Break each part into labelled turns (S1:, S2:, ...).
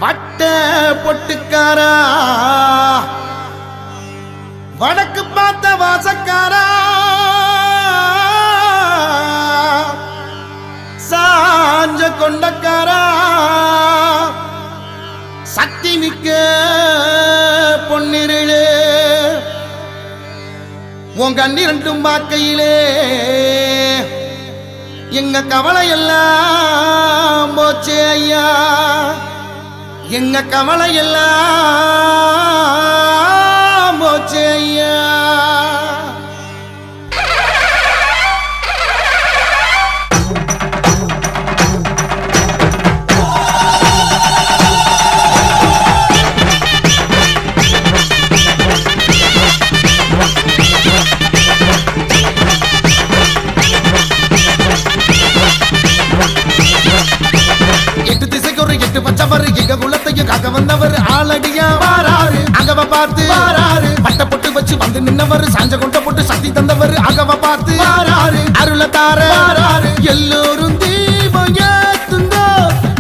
S1: பட்ட பொட்டுக்காரா வடக்கு பார்த்த வாசக்காரா சாஞ்ச கொண்டக்காரா சக்தி மிக்க பொன்னிரளே உன் கண்ணிரண்டும் பார்க்கையிலே எங்க கவலை எல்லாம் போச்சே ஐயா எங்க கவலை எல்லாம் போச்சே ஐயா பச்சவர் எங்க குலத்தையும் காக்க வந்தவர் ஆளடியா வாராரு அகவ பார்த்து வாராரு பட்ட பொட்டு வச்சு வந்து நின்னவர் சாஞ்ச கொண்ட போட்டு சக்தி தந்தவர் அகவ பார்த்து வாராரு அருள தார வாராரு எல்லோரும் தீபம் ஏத்துங்கோ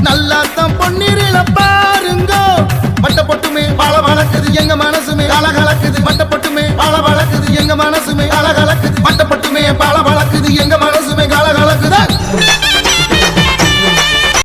S1: நல்லா தான் பொன்னிரில பாருங்கோ பட்ட பொட்டுமே பல வளர்க்குது எங்க மனசு